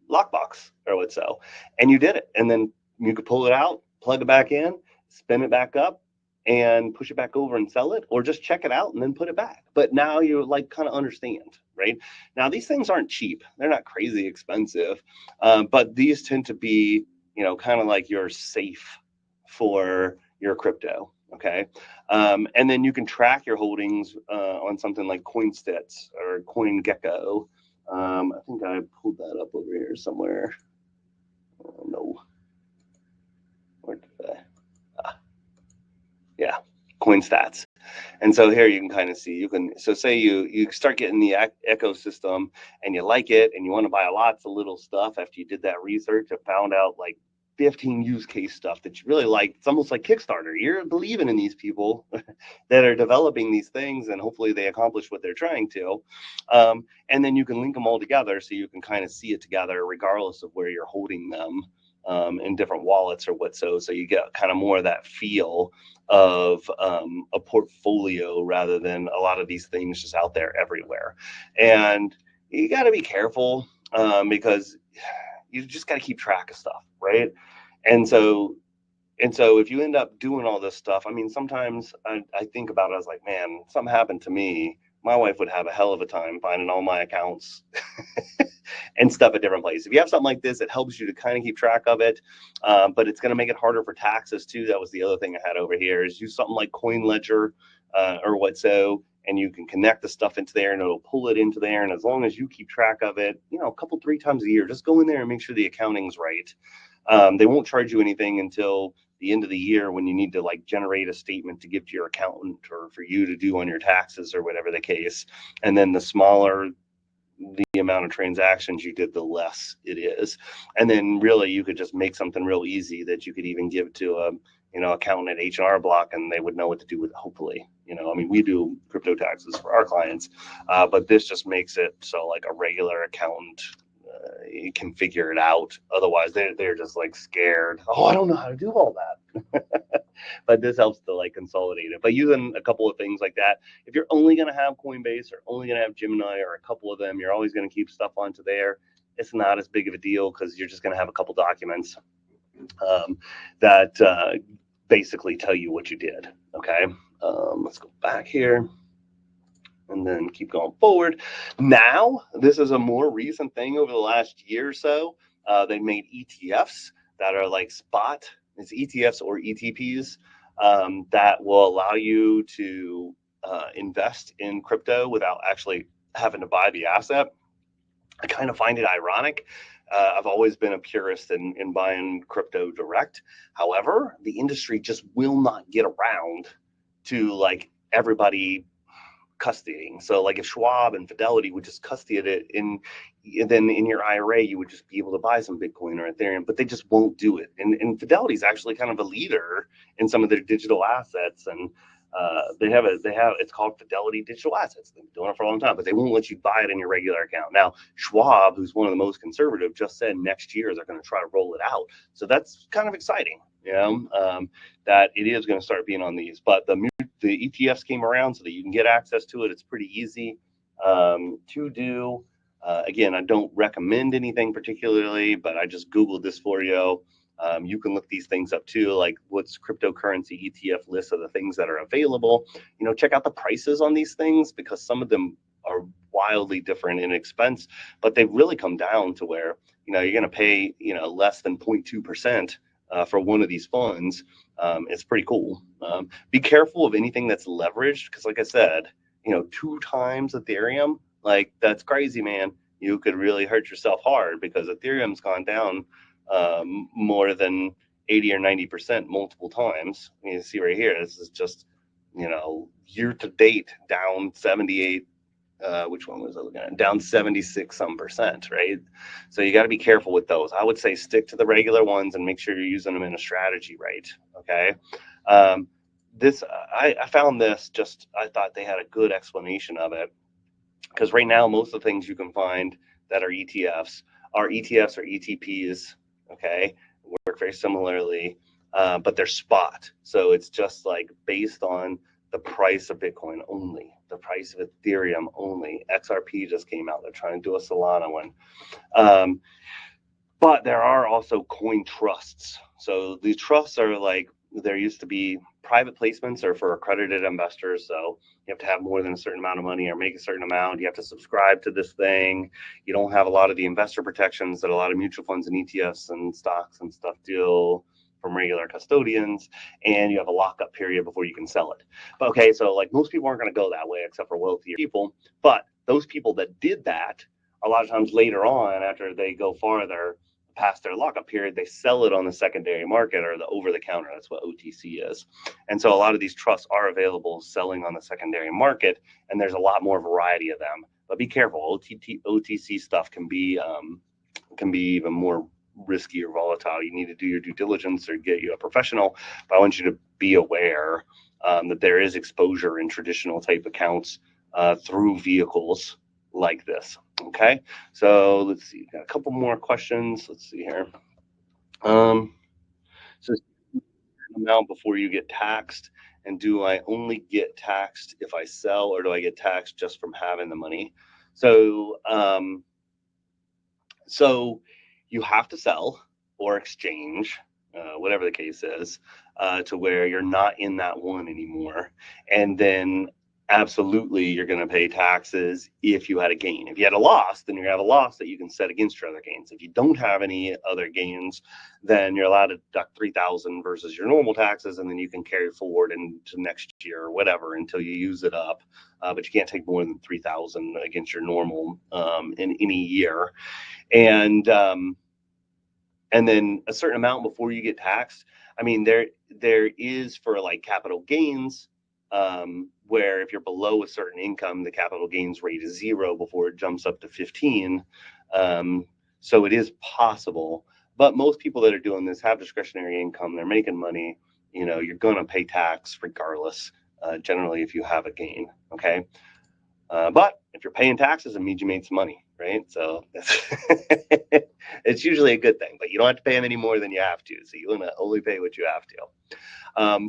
lockbox or what so, and you did it, and then you could pull it out plug it back in, spin it back up, and push it back over and sell it, or just check it out and then put it back. But now you like kind of understand, right? Now these things aren't cheap; they're not crazy expensive, but these tend to be, kind of like your safe for your crypto. Okay, and then you can track your holdings on something like CoinStats or CoinGecko. I think I pulled that up over here somewhere. Oh, no, where did I? Yeah, CoinStats. And so here you can kind of see, so say you start getting the ecosystem and you like it and you want to buy lots of little stuff after you did that research and found out like 15 use case stuff that you really like. It's almost like Kickstarter. You're believing in these people that are developing these things, and hopefully they accomplish what they're trying to. And then you can link them all together so you can kind of see it together regardless of where you're holding them in different wallets or what. So you get kind of more of that feel of a portfolio rather than a lot of these things just out there everywhere. And you got to be careful because you just got to keep track of stuff, right? And so if you end up doing all this stuff, I mean, sometimes I think about it, I was like, man, something happened to me, my wife would have a hell of a time finding all my accounts and stuff at different places. If you have something like this, it helps you to kind of keep track of it, but it's going to make it harder for taxes too. That was the other thing I had over here, is use something like Coin Ledger or what so, and you can connect the stuff into there and it'll pull it into there. And as long as you keep track of it, a couple, 3 times a year, just go in there and make sure the accounting's right. They won't charge you anything until the end of the year when you need to like generate a statement to give to your accountant or for you to do on your taxes or whatever the case. And then the smaller the amount of transactions you did, the less it is. And then really you could just make something real easy that you could even give to a accountant at H&R Block, and they would know what to do with it, hopefully. I mean, we do crypto taxes for our clients, but this just makes it so like a regular accountant you can figure it out. Otherwise they're just like scared, oh, I don't know how to do all that. But this helps to like consolidate it. But using a couple of things like that, if you're only going to have Coinbase or only going to have Gemini or a couple of them, you're always going to keep stuff onto there. It's not as big of a deal because you're just going to have a couple documents that basically tell you what you did. Okay, let's go back here and then keep going forward. Now, this is a more recent thing over the last year or so. They made ETFs that are like spot. It's ETFs or ETPs that will allow you to invest in crypto without actually having to buy the asset. I kind of find it ironic. I've always been a purist in buying crypto direct. However, the industry just will not get around to like everybody custodying. So like if Schwab and Fidelity would just custody it then in your IRA, you would just be able to buy some Bitcoin or Ethereum, but they just won't do it. And Fidelity is actually kind of a leader in some of their digital assets. And they have it's called Fidelity Digital Assets. They've been doing it for a long time, but they won't let you buy it in your regular account. Now, Schwab, who's one of the most conservative, just said next year they're going to try to roll it out. So that's kind of exciting, that it is going to start being on these. But the ETFs came around so that you can get access to it. It's pretty easy to do. Again, I don't recommend anything particularly, but I just Googled this for you. You can look these things up too, like what's cryptocurrency ETF list of the things that are available. Check out the prices on these things because some of them are wildly different in expense, but they've really come down to where, you're going to pay, less than 0.2% for one of these funds. It's pretty cool. Be careful of anything that's leveraged because like I said, 2 times Ethereum, like that's crazy, man. You could really hurt yourself hard because Ethereum's gone down more than 80 or 90% multiple times. You see right here, this is just, year to date down 78. Which one was I looking at? Down 76 some percent, right? So you got to be careful with those. I would say stick to the regular ones and make sure you're using them in a strategy, right? Okay. I found this I thought they had a good explanation of it because right now most of the things you can find that are ETFs or ETPs. Okay, work very similarly, but they're spot. So it's just like based on the price of Bitcoin only, the price of Ethereum only. XRP just came out. They're trying to do a Solana one. But there are also coin trusts. So these trusts are like, there used to be private placements are for accredited investors. So you have to have more than a certain amount of money or make a certain amount. You have to subscribe to this thing. You don't have a lot of the investor protections that a lot of mutual funds and ETFs and stocks and stuff do from regular custodians, and you have a lockup period before you can sell it. But okay, so like most people aren't going to go that way except for wealthier people. But those people that did that, a lot of times later on, after they go farther past their lockup period, they sell it on the secondary market or the over the counter. That's what OTC is. And so a lot of these trusts are available selling on the secondary market, and there's a lot more variety of them. But be careful, OTC stuff can be even more risky or volatile. You need to do your due diligence or get you a professional. But I want you to be aware that there is exposure in traditional type accounts through vehicles like this. Okay, so let's see. Got a couple more questions. Let's see here. So amount before you get taxed, and do I only get taxed if I sell, or do I get taxed just from having the money? So so you have to sell or exchange, whatever the case is, to where you're not in that one anymore. And then absolutely you're going to pay taxes if you had a gain. If you had a loss, then you have a loss that you can set against your other gains. If you don't have any other gains, then you're allowed to deduct $3,000 versus your normal taxes, and then you can carry forward into next year or whatever until you use it up. But you can't take more than $3,000 against your normal in any year. And then a certain amount before you get taxed. I mean, there is for like capital gains, where if you're below a certain income, the capital gains rate is 0 before it jumps up to 15. So it is possible, but most people that are doing this have discretionary income. They're making money. You're going to pay tax regardless, generally, if you have a gain. Okay. But if you're paying taxes, it means you made some money, right? So it's usually a good thing, but you don't have to pay them any more than you have to. So you want to only pay what you have to.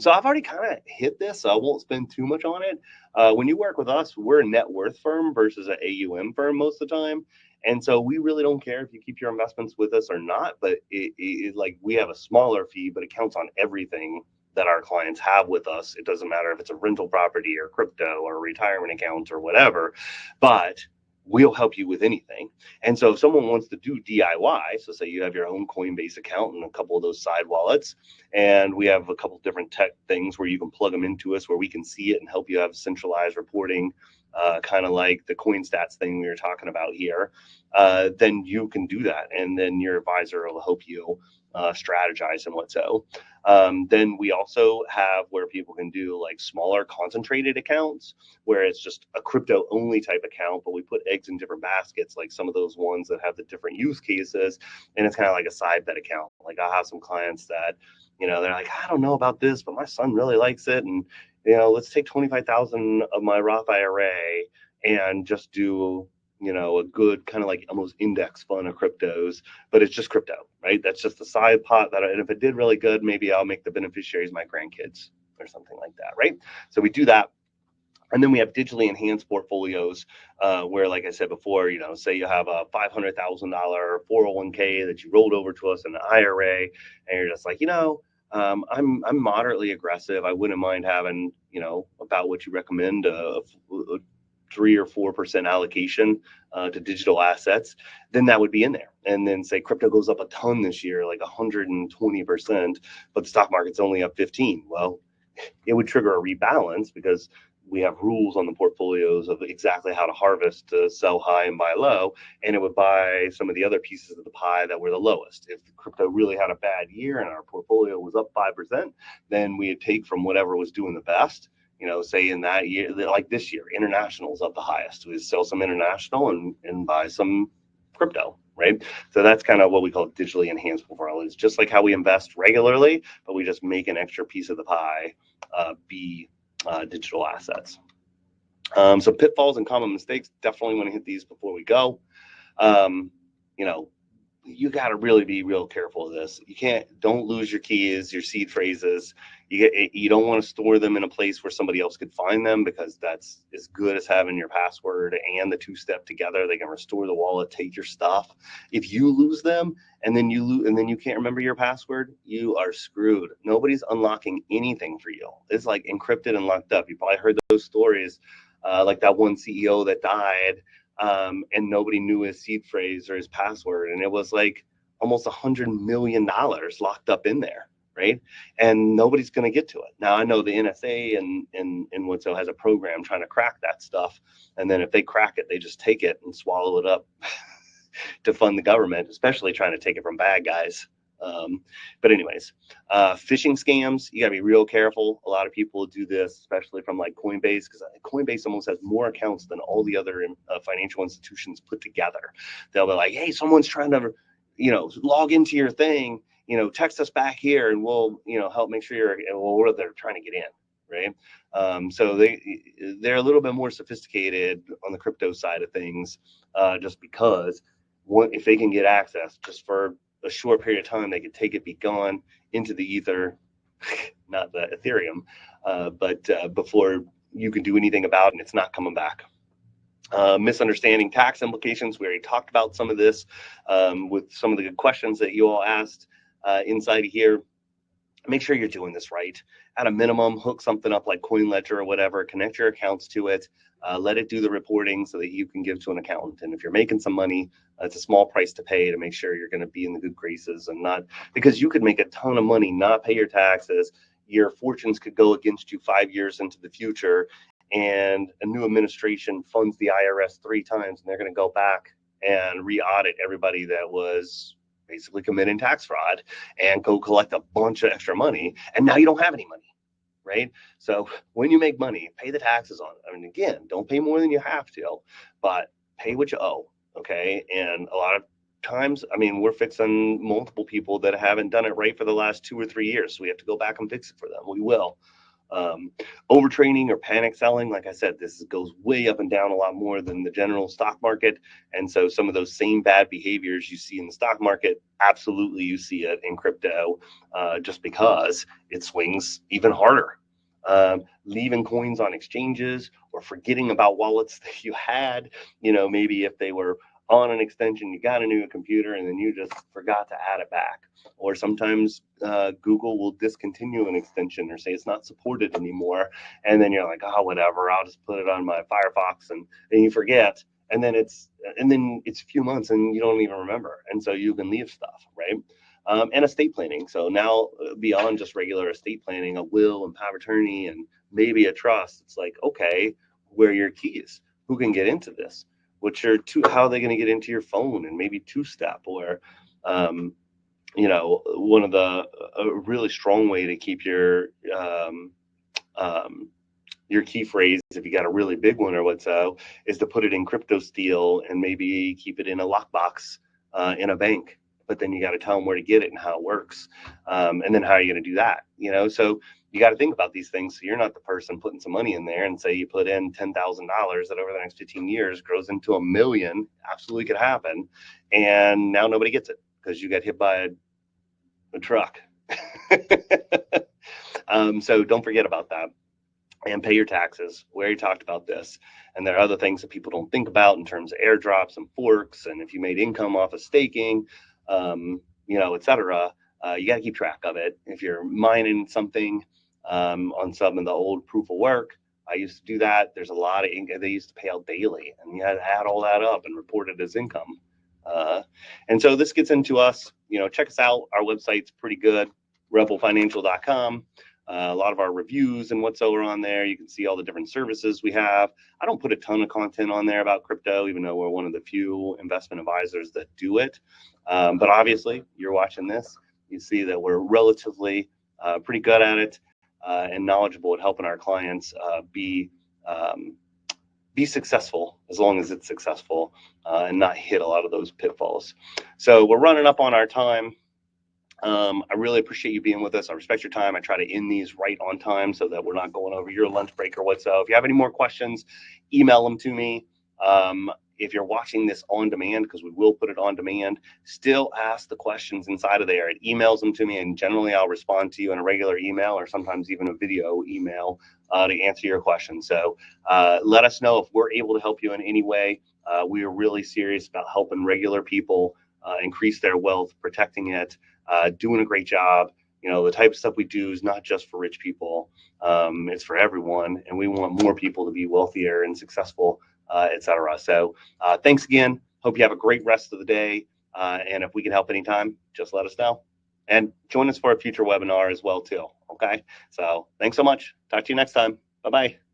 So I've already kind of hit this, so I won't spend too much on it. When you work with us, we're a net worth firm versus an AUM firm most of the time. And so we really don't care if you keep your investments with us or not, but like we have a smaller fee, but it counts on everything that our clients have with us. It doesn't matter if it's a rental property or crypto or a retirement account or whatever, but we'll help you with anything. And so if someone wants to do DIY, so say you have your own Coinbase account and a couple of those side wallets, and we have a couple different tech things where you can plug them into us where we can see it and help you have centralized reporting, kind of like the CoinStats thing we were talking about here, then you can do that. And then your advisor will help you strategize and what so. Then we also have where people can do like smaller concentrated accounts where it's just a crypto only type account, but we put eggs in different baskets, like some of those ones that have the different use cases. And it's kind of like a side bet account. Like I'll have some clients that, they're like, I don't know about this, but my son really likes it. And, let's take 25,000 of my Roth IRA and just do, a good kind of like almost index fund of cryptos, but it's just crypto, right? That's just the side pot and if it did really good, maybe I'll make the beneficiaries my grandkids or something like that, right? So we do that. And then we have digitally enhanced portfolios where, like I said before, say you have a $500,000 401k that you rolled over to us in an IRA, and you're just like, I'm moderately aggressive. I wouldn't mind having, about what you recommend, a 3 or 4% allocation to digital assets, then that would be in there. And then say crypto goes up a ton this year, like 120%, but the stock market's only up 15. Well, it would trigger a rebalance because we have rules on the portfolios of exactly how to harvest to sell high and buy low, and it would buy some of the other pieces of the pie that were the lowest. If crypto really had a bad year and our portfolio was up 5%, then we'd take from whatever was doing the best. Say in that year, like this year, international is up the highest. We sell some international and buy some crypto, right? So that's kind of what we call digitally enhanced portfolios, just like how we invest regularly, but we just make an extra piece of the pie be digital assets. So pitfalls and common mistakes, definitely want to hit these before we go. you got to really be real careful of this. Don't lose your keys, your seed phrases. You don't want to store them in a place where somebody else could find them, because that's as good as having your password and the two-step together. They can restore the wallet, take your stuff. If you lose them and then you can't remember your password, you are screwed. Nobody's unlocking anything for you. It's like encrypted and locked up. You probably heard those stories, like that one CEO that died, and nobody knew his seed phrase or his password, and it was like almost $100 million locked up in there, right? And nobody's going to get to it. Now I know the NSA and Woodso has a program trying to crack that stuff, and then if they crack it, they just take it and swallow it up to fund the government, especially trying to take it from bad guys. But anyways, phishing scams, you gotta be real careful. A lot of people do this, especially from like Coinbase, because Coinbase almost has more accounts than all the other financial institutions put together. They'll be like, hey, someone's trying to, log into your thing, text us back here and we'll, help make sure what they're trying to get in, right? So they're a little bit more sophisticated on the crypto side of things, just because if they can get access just for a short period of time, they could take it, be gone into the ether, not the Ethereum, but before you can do anything about it, and it's not coming back. Misunderstanding tax implications. We already talked about some of this with some of the good questions that you all asked inside of here. Make sure you're doing this right. At a minimum, hook something up like CoinLedger or whatever, connect your accounts to it, let it do the reporting so that you can give to an accountant. And if you're making some money, it's a small price to pay to make sure you're going to be in the good graces, and not because you could make a ton of money, not pay your taxes. Your fortunes could go against you 5 years into the future, and a new administration funds the IRS 3 times, and they're going to go back and re-audit everybody that was basically committing tax fraud and go collect a bunch of extra money, and now you don't have any money, right? So when you make money, pay the taxes on it. I mean, again, don't pay more than you have to, but pay what you owe, okay? And a lot of times, I mean, we're fixing multiple people that haven't done it right for the last 2 or 3 years, so we have to go back and fix it for them. We will. Overtraining or panic selling, like I said, this goes way up and down a lot more than the general stock market. And so some of those same bad behaviors you see in the stock market, absolutely you see it in crypto, just because it swings even harder. Leaving coins on exchanges or forgetting about wallets that you had, maybe if they were on an extension, you got a new computer and then you just forgot to add it back. Or sometimes Google will discontinue an extension or say it's not supported anymore. And then you're like, oh, whatever, I'll just put it on my Firefox, and you forget. And then it's a few months and you don't even remember. And so you can leave stuff, right? And estate planning. So now beyond just regular estate planning, a will and power of attorney and maybe a trust, it's like, okay, where are your keys? Who can get into this? How are they going to get into your phone, and maybe two-step, or one of a really strong way to keep your key phrase, if you got a really big one or is to put it in crypto steel and maybe keep it in a lockbox in a bank. But then you got to tell them where to get it and how it works, and then how are you going to do that? So you got to think about these things. So you're not the person putting some money in there, and say you put in $10,000 that over the next 15 years grows into $1 million. Absolutely could happen, and now nobody gets it because you got hit by a truck. So don't forget about that, and pay your taxes. We already talked about this, and there are other things that people don't think about in terms of airdrops and forks, and if you made income off of staking, etc. You got to keep track of it. If you're mining something on some of the old proof of work, I used to do that. There's a lot of income. They used to pay out daily, and you had to add all that up and report it as income. And so this gets into us. Check us out. Our website's pretty good, rebelfinancial.com. A lot of our reviews and whatsoever on there. You can see all the different services we have. I don't put a ton of content on there about crypto, even though we're one of the few investment advisors that do it. But obviously, you're watching this, you see that we're relatively pretty good at it and knowledgeable at helping our clients be successful, as long as it's successful, and not hit a lot of those pitfalls. So we're running up on our time. I really appreciate you being with us. I respect your time. I try to end these right on time so that we're not going over your lunch break or what's. So if you have any more questions, email them to me. if you're watching this on demand, because we will put it on demand, still ask the questions inside of there. It emails them to me, and generally I'll respond to you in a regular email or sometimes even a video email to answer your questions. So let us know if we're able to help you in any way. We are really serious about helping regular people increase their wealth, protecting it, doing a great job. The type of stuff we do is not just for rich people. It's for everyone, and we want more people to be wealthier and successful, etc. So thanks again. Hope you have a great rest of the day. And if we can help anytime, just let us know. And join us for a future webinar as well, too. Okay. So thanks so much. Talk to you next time. Bye-bye.